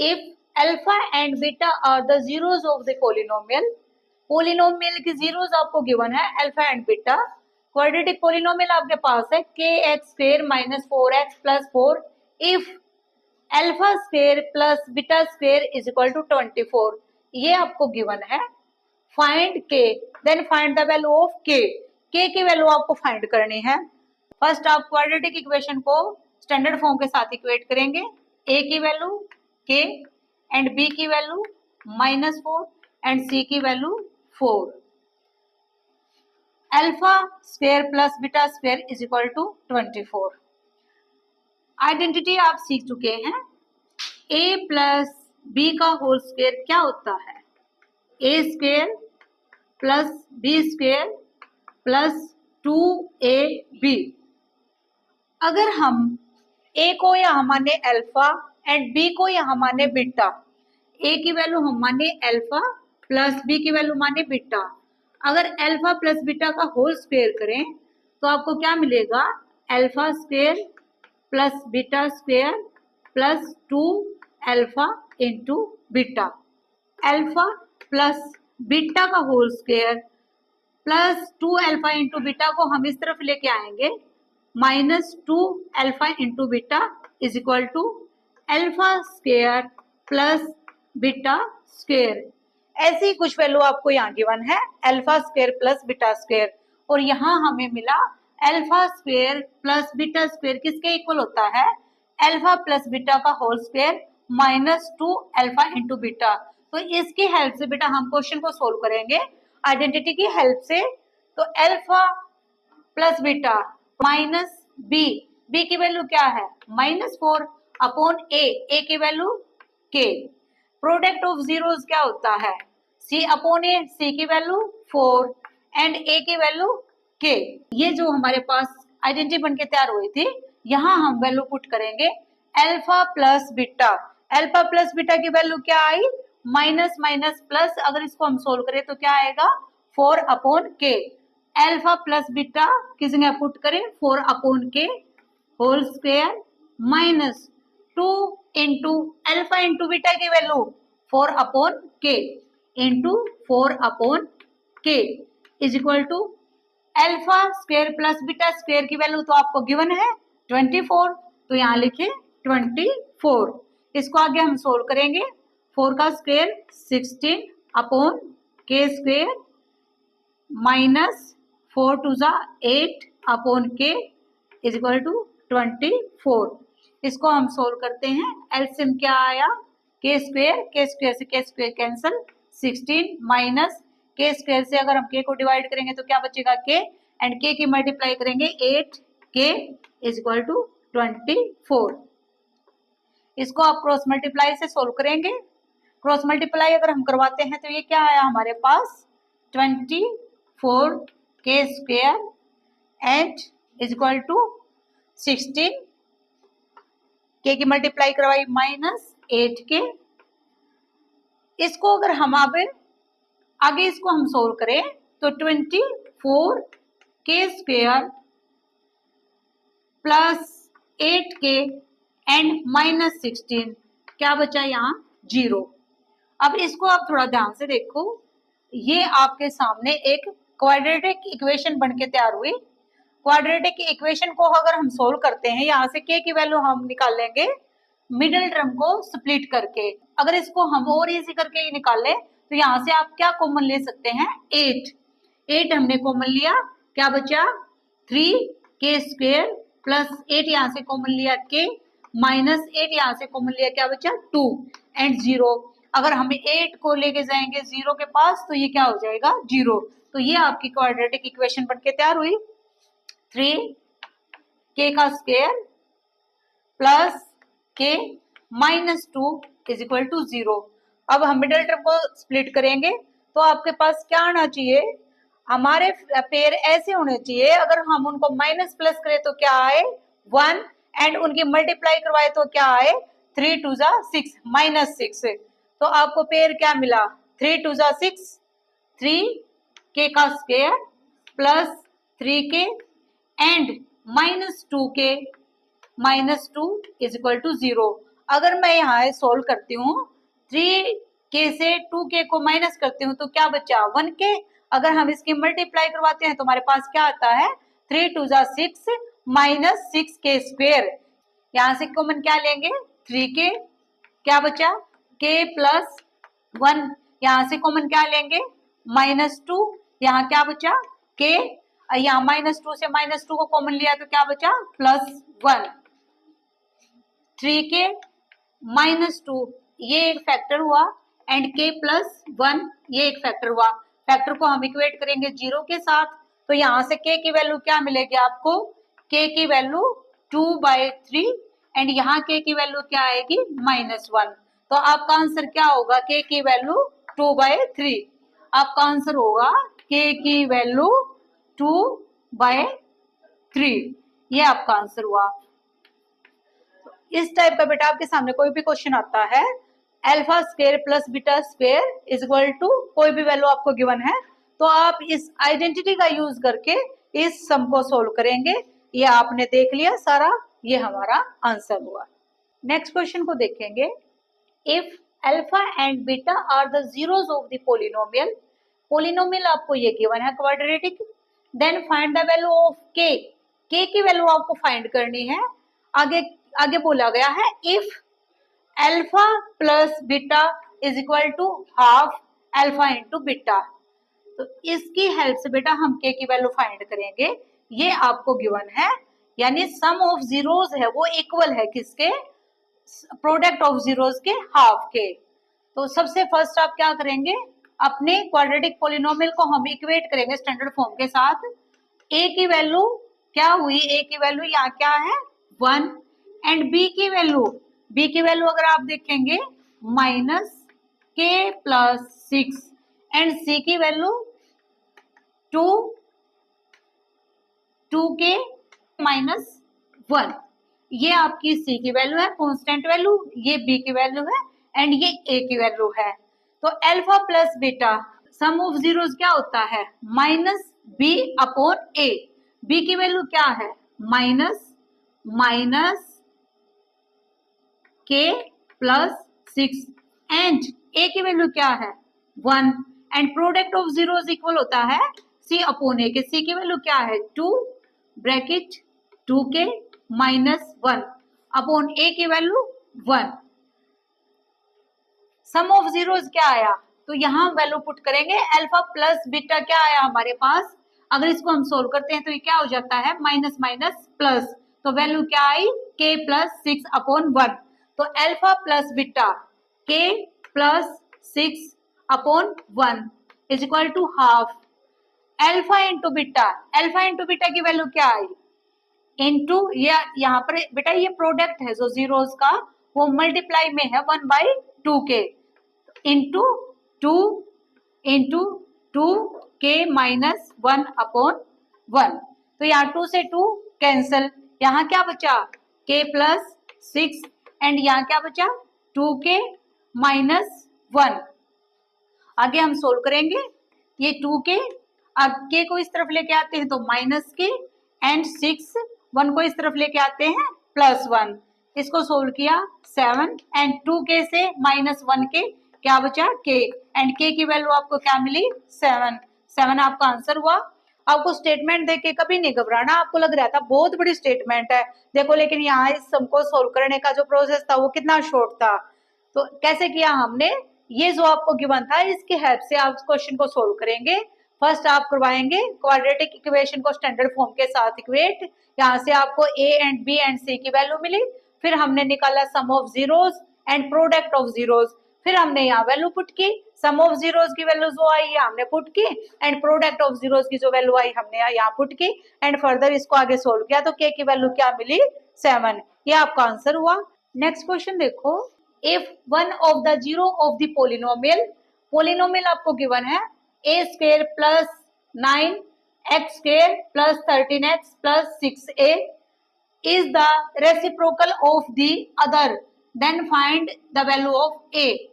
if alpha and beta are the zeros of the polynomial, polynomial की zeros आपको given है alpha and beta. Quadratic polynomial आपके पास है kx² minus 4x plus 4 if alpha square plus beta square is equal to 24, ये आपको given है। Find k, then find the value of k की वैल्यू आपको फाइंड करनी है। फर्स्ट आप क्वाड्रेटिक इक्वेशन को स्टैंडर्ड फॉर्म के साथ इक्वेट करेंगे। a की वैल्यू k एंड b की वैल्यू -4 एंड c की value 4। Alpha square plus beta square is equal to 24। Identity आप सीख चुके हैं। a प्लस b का होल स्क्वायर क्या होता है? a square plus b square plus 2ab। अगर हम a को यहाँ माने अल्फा एंड b को यहाँ माने बीटा, a की वैल्यू हम माने अल्फा प्लस b की वैल्यू माने बीटा, अगर अल्फा प्लस बीटा का होल स्क्वायर करें तो आपको क्या मिलेगा? Alpha square plus beta square plus 2 alpha into beta. Alpha plus beta का whole square plus 2 alpha into beta को हम इस तरफ लेके आएंगे, -2 alpha into beta is equal to alpha square plus beta square. ऐसी कुछ वैल्यू आपको यहाँ गिवन है alpha square plus beta square, और यहाँ हमें मिला alpha square plus beta square किसके इक्वल होता है? अल्फा प्लस बीटा का whole square -2 alpha into beta. तो इसकी हेल्प से बेटा हम क्वेश्चन को सोल्व करेंगे आइडेंटिटी की हेल्प से। तो alpha plus beta minus b की वैल्यू क्या है? -4 अपॉन ए की value k। Product of zeros क्या होता है? c अपॉन ए, c की वैल्यू 4 एंड a की वैल्यू k। ये जो हमारे पास आइडेंटिटी बन के तैयार हुई थी, यहाँ हम वैल्यू पुट करेंगे alpha plus beta. Alpha plus beta की वैल्यू क्या आई? माइनस माइनस प्लस, अगर इसको हम सोल्व करें तो क्या आएगा? 4 upon k। Alpha plus beta की जगह पुट करें 4 upon k whole square minus 2 into alpha into beta की value 4 upon k into 4 upon k is equal to alpha square plus beta square की वैल्यू तो आपको गिवन है 24, तो यहाँ लिखे 24। इसको आगे हम सोल्व करेंगे। 4 का square 16 upon k square minus 4 two जा 8 upon k is equal to 24। इसको हम सोल्व करते हैं। एलसीएम क्या आया? k स्क्वायर से k square cancel, 16 minus k square से अगर हम k को डिवाइड करेंगे तो क्या बचेगा? k एंड k की मल्टीप्लाई करेंगे 8k इज इक्वल टू 24। इसको आप क्रॉस मल्टीप्लाई से सोल्व करेंगे। क्रॉस मल्टीप्लाई अगर हम करवाते हैं तो ये क्या आया हमारे पास? 24k square and is equal to 16, k की मल्टीप्लाई करवाई -8k। इसको अगर हम आगे इसको हम सोल्व करें तो 24k square plus 8k and -16 क्या बचा? यहाँ 0। अब इसको आप थोड़ा ध्यान से देखो, ये आपके सामने एक क्वाड्रेटिक इक्वेशन बनके तैयार हुई। क्वाड्रेटिक इक्वेशन को अगर हम सोल्व करते हैं, यहाँ से k की वैल्यू हम निकाल लेंगे मिडिल टर्म को स्प्लिट करके। अगर इसको हम और इजी करके निकालें तो यहाँ से आप क्या कॉमन ले सकते हैं? 8 हमने कॉमन लिया, क्या बचा? 3k स्क्वायर प्लस 8 यहाँ से कॉमन लिया k -8 यहाँ से कॉमन लिया, क्या बचा? 2 एंड 0। अगर हम 8 को लेके जाएंगे 0 के पास तो ये क्या हो जाएगा? 0। तो ये आपकी क्वाड्रेटिक इक्वेशन बनके तैयार हुई। 3k का square plus k -2 is equal to 0। अब हम मिडिल टर्म को स्प्लिट करेंगे तो आपके पास क्या आना चाहिए? हमारे पेयर ऐसे होने चाहिए, अगर हम उनको माइनस प्लस करें तो क्या आए? 1 एंड उनकी मल्टीप्लाई करवाए तो क्या आए? 3 2 जा 6 -6। तो आपको पेयर क्या मिला? 3 2 जा 6, 3k का square plus 3k and -2k -2 is equal to 0। अगर मैं यहाँ सोल्व करती हूँ 3k से 2k को माइनस करती हूँ तो क्या बचा 1k। अगर हम इसकी मल्टीप्लाई करवाते हैं तो हमारे पास क्या आता है 3 2 जा 6 माइनस 6k स्क्वेयर। यहाँ से कॉमन क्या लेंगे 3k, क्या बचा k प्लस 1। यहाँ से कॉमन क्या लेंगे -2, यहाँ क्या बचा k, यहाँ -2 से -2 को कॉमन लिया तो क्या बचा +1। 3k -2 ये एक फैक्टर हुआ एंड k प्लस 1 ये एक फैक्टर हुआ। फैक्टर को हम इक्वेट करेंगे 0 के साथ तो यहाँ से k की वैल्यू क्या मिलेगी आपको, k की वैल्यू 2/3 एंड यहाँ k की वैल्यू क्या आएगी -1। तो आपका आंसर क्या होगा k की वैल्यू 2/3। आपका आंसर होगा k की वैल्यू 2/3। ये आपका आंसर हुआ। इस टाइप का बेटा आपके सामने कोई भी क्वेश्चन आता है alpha square plus beta square is equal to कोई भी वैल्यू आपको गिवन है तो आप इस आइडेंटिटी का यूज करके इस सम को सोल्व करेंगे। ये आपने देख लिया सारा, ये हमारा आंसर हुआ। नेक्स्ट क्वेश्चन को देखेंगे। If alpha and beta are the zeros of the polynomial, polynomial आपको ये गिवन है quadratic, then find the value of k, k की वैल्यू आपको फाइंड करनी है। आगे बोला गया है if alpha plus beta is equal to half alpha into beta, तो इसकी हेल्प से बेटा हम के की वैल्यू फाइंड करेंगे। ये आपको गिवन है, यानी सम ऑफ जीरोस है वो इक्वल है किसके, प्रोडक्ट ऑफ जीरोस के हाफ के। तो सबसे फर्स्ट आप क्या करेंगे, अपने क्वाड्रेटिक पोलिनोमियल को हम इक्वेट करेंगे स्टैंडर्ड फॉर्म के साथ। ए की वैल्यू क्या हुई, ए की वैल्यू यहाँ क्या है 1 एंड बी की वैल्यू अगर आप देखेंगे -k प्लस 6 एंड सी की वैल्यू 2k -1। ये आपकी सी की वैल्यू है कांस्टेंट वैल्यू, ये बी की वैल्यू है एंड ये ए की वैल्यू है। तो alpha plus beta some of zeros क्या होता है -b/a। बी की वैल्यू क्या है -k प्लस 6 एंड ए की वैल्यू क्या है 1 and product of zeros equal होता है c/a के। सी की वैल्यू क्या है 2 ब्रैकेट 2k -1 अपॉन ए की वैल्यू 1। सम ऑफ जीरोस क्या आया, तो यहाँ वैल्यू पुट करेंगे अल्फा प्लस बीटा क्या आया हमारे पास। अगर इसको हम सोल्व करते हैं तो ये क्या हो जाता है माइनस माइनस प्लस, तो वैल्यू क्या आई k प्लस 6/1। तो alpha plus beta k plus 6/1 is equal to half alpha into beta की वैल्यू क्या आई इंटू यहाँ पर बेटा ये प्रोडक्ट है जो जीरोस का वो मल्टीप्लाई में है 1/2k इंटू 2k -1/1। तो यहाँ 2 से 2 कैंसल, यहाँ क्या बचा k प्लस 6 एंड यहाँ क्या बचा 2k -1। आगे हम सोल्व करेंगे ये 2k, अब k को इस तरफ लेके आते हैं तो -k एंड 6 1 को इस तरफ लेके आते हैं +1। इसको सोल्व किया 7 एंड 2k से -1 के क्या बचा k एंड k की वैल्यू आपको क्या मिली 7 आपका आंसर हुआ। आपको स्टेटमेंट देख के कभी नहीं घबराना, आपको लग रहा था बहुत बड़ी स्टेटमेंट है देखो, लेकिन यहाँ इस सम को सोल्व करने का जो प्रोसेस था वो कितना शॉर्ट था। तो कैसे किया हमने, ये जो आपको गिवन था इसकी हेल्प से आप क्वेश्चन को सोल्व करेंगे। फर्स्ट आप करवाएंगे क्वाड्रेटिक इक्वेशन को स्टैंडर्ड फॉर्म के साथ इक्वेट, यहाँ से आपको a and b and c की वैल्यू मिली। फिर हमने निकाला sum of zeros and product of zeros, फिर हमने यहाँ वैल्यू पुट की, सम ऑफ जीरोस की वैल्यू जो आई है हमने पुट की एंड प्रोडक्ट ऑफ जीरोस की जो वैल्यू आई हमने यहाँ पुट की एंड फर्दर इसको आगे सोल्व किया तो k की वैल्यू क्या मिली 7। ये आपका आंसर हुआ। नेक्स्ट क्वेश्चन देखो, if one of the zero of the polynomial आपको गिवन है a² plus 9x² plus 13x plus 6a is the reciprocal of the other, then find the value of a।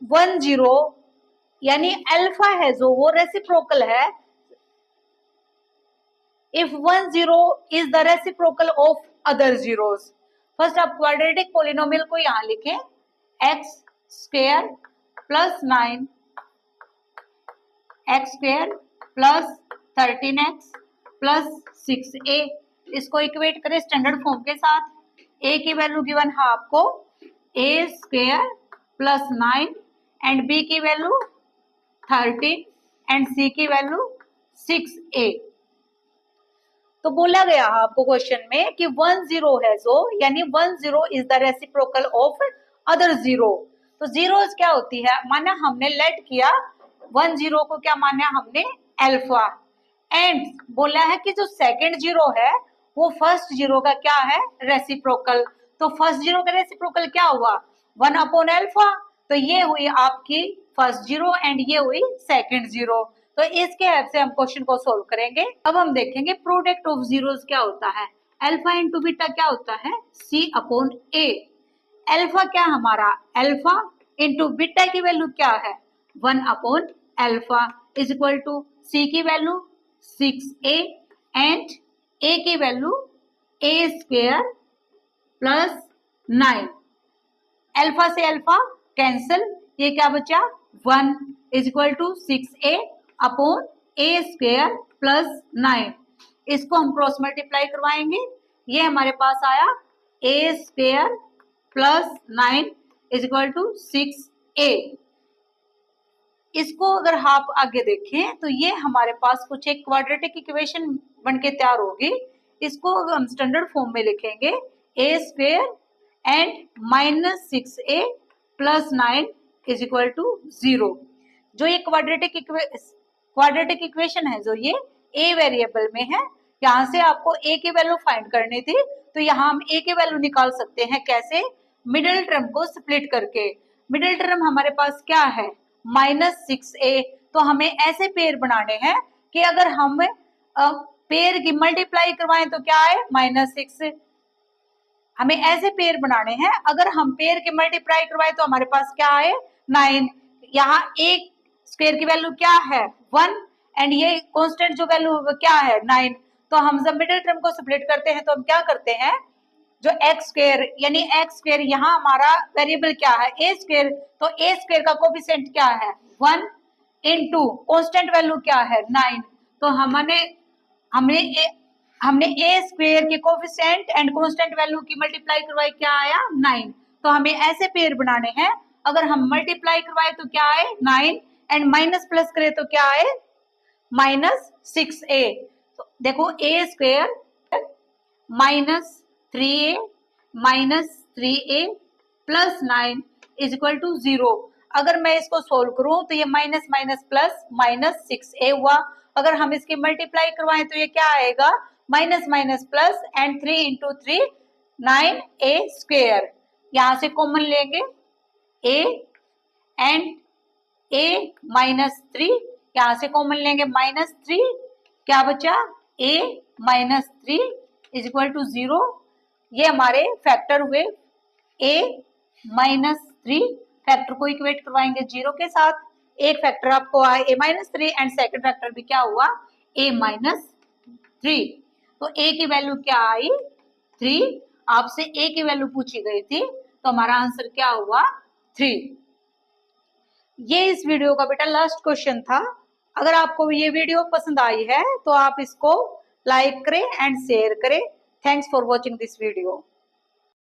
1 0 यानी alpha है जो वो reciprocal है, if 1 0 is the reciprocal of other zeros, first आप quadratic polynomial को यहाँ लिखें, x square plus 9 x square plus 13x plus 6a, इसको इक्वेट करें स्टैंडर्ड फॉर्म के साथ। a की वैल्यू गिवन है आपको a square plus 9 and b की वैल्यू 13 एंड c की वैल्यू 6a। तो बोला गया है आपको क्वेश्चन में कि 1 0 है जो, यानी 1 0 is the reciprocal of other 0। तो जीरोस क्या होती है, माना हमने लेट किया 1 0 को, क्या माना हमने अल्फा, एंड बोला है कि जो सेकंड 0 है वो फर्स्ट 0 का क्या है, रेसिप्रोकल। तो फर्स्ट 0 का रेसिप्रोकल क्या हुआ, 1 अपॉन अल्फा। तो ये हुई आपकी फर्स्ट 0 एंड ये हुई सेकंड 0। तो इसके हेल्प से हम क्वेश्चन को सोल्व करेंगे। अब हम देखेंगे प्रोडक्ट ऑफ जीरोस क्या होता है। अल्फा इंटू बीटा क्या होता है, c अपॉन a। अल्फा क्या हमारा, अल्फा इंटू बीटा की वैल्यू क्या है 1 upon alpha is equal to c की वैल्यू 6a एंड a की value a square plus 9। Alpha से अल्फा कैंसिल, ये क्या बचा 1 is equal to 6a upon a square plus 9। इसको हम क्रॉस मल्टीप्लाई करवाएंगे, ये हमारे पास आया a square plus 9 is equal to 6a। इसको अगर आप आगे देखें तो ये हमारे पास कुछ एक क्वाड्रेटिक इक्वेशन बनके तैयार होगी। इसको हम स्टैंडर्ड फॉर्म में लिखेंगे a square and minus 6a plus 9 is equal to 0। जो ये क्वाड्रेटिक इक्वेशन है जो ये a वेरिएबल में है, यहाँ से आपको a की वैल्यू फाइंड करनी थी, तो यहाँ हम a की वैल्यू निकाल सकते हैं कैसे, मिडिल टर्म को स्प्लिट करके। मिडिल टर्म हमारे पास क्या है माइनस 6a। तो हमें ऐसे पेयर बनाने हैं कि अगर हम पेयर की मल्टीप्लाई करवाएं तो क्या है -6। हमें ऐसे पेयर बनाने हैं, अगर हम पेयर की मल्टीप्लाई करवाएं तो हमारे पास क्या है 9। यहाँ एक स्क्वायर की वैल्यू क्या है 1 एंड ये कांस्टेंट जो वैल्यू क्या है 9। तो हम जब मिडिल टर्म को स्प्लिट करते हैं तो हम क्या करते हैं, जो एक्स स्क्वायर यानी एक्स स्क्वायर, यहाँ हमारा वेरिएबल क्या है ए स्क्वायर, तो ए स्क्वायर का कोफिशिएंट क्या है 1 इनटू कांस्टेंट वैल्यू क्या है 9। तो हमने ए स्क्वायर के कोफिशिएंट एंड कांस्टेंट वैल्यू की मल्टीप्लाई करवाई, क्या आया 9। तो हमें ऐसे पेयर बनाने हैं, अगर हम मल्टीप्लाई करवाए तो क्या आए 9 एंड माइनस प्लस करें तो क्या आए -6a। तो देखो A square -3a -3a plus 9 is equal to 0। अगर मैं इसको सोल्व करूं तो ये माइनस माइनस प्लस -6a हुआ। अगर हम इसकी मल्टीप्लाई करवाएं तो ये क्या आएगा minus minus plus and 3 into 3 9a square. यहां से कॉमन लेंगे a एंड a -3, यहां से कॉमन लेंगे -3, क्या बचा a -3 इज इक्वल टू 0। ये हमारे फैक्टर हुए a -3, फैक्टर को इक्वेट करवाएंगे 0 के साथ। एक फैक्टर आपको आया a -3 एंड सेकंड फैक्टर भी क्या हुआ a -3। तो a की वैल्यू क्या आई 3। आपसे a की वैल्यू पूछी गई थी, तो हमारा आंसर क्या हुआ 3। ये इस वीडियो का बेटा लास्ट क्वेश्चन था। अगर आपको ये वीडियो पसंद आई है तो आप इसको लाइक करें एंड शेयर करें। Thanks for watching this video.